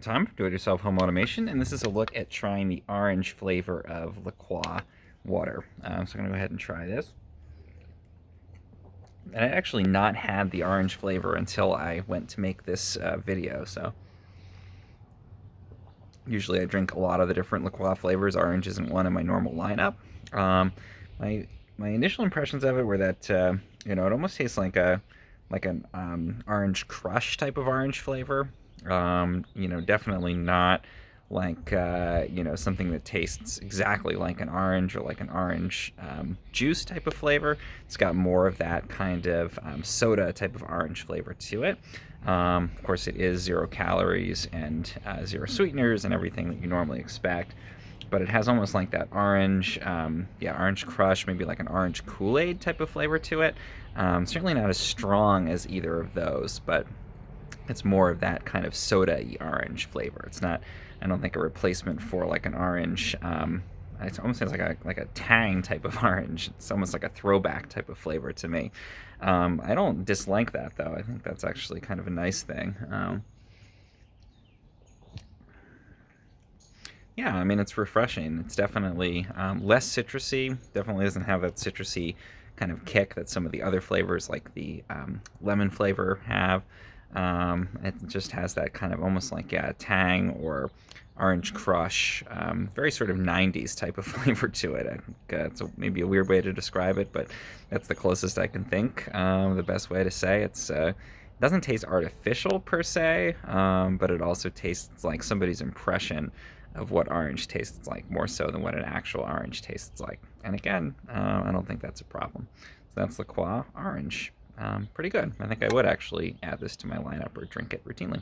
Time for do-it-yourself home automation, and this is a look at trying the orange flavor of LaCroix water. So I'm going to go ahead and try this. And I actually not had the orange flavor until I went to make this video. So usually I drink a lot of the different LaCroix flavors. Orange isn't one in my normal lineup. Um, my initial impressions of it were that it almost tastes like an orange crush type of orange flavor. Definitely not like something that tastes exactly like an orange or like an orange juice type of flavor. It's got more of that kind of soda type of orange flavor to it. Of course, it is 0 calories and 0 sweeteners and everything that you normally expect, but it has almost like that orange, orange crush, maybe like an orange Kool-Aid type of flavor to it. Certainly not as strong as either of those, but it's more of that kind of soda-y orange flavor. It's not, I don't think, a replacement for like an orange. It almost sounds like a Tang type of orange. It's almost like a throwback type of flavor to me. I don't dislike that though. I think that's actually kind of a nice thing. Yeah, I mean, it's refreshing. It's definitely less citrusy. Definitely doesn't have that citrusy kind of kick that some of the other flavors, like the lemon flavor, have. It just has that kind of almost like Tang or Orange Crush, very sort of 90s type of flavor to it. I think it's maybe a weird way to describe it, but that's the closest I can think. The best way to say it doesn't taste artificial per se, but it also tastes like somebody's impression of what orange tastes like, more so than what an actual orange tastes like. And again, I don't think that's a problem. So that's LaCroix Orange. Pretty good. I think I would actually add this to my lineup or drink it routinely.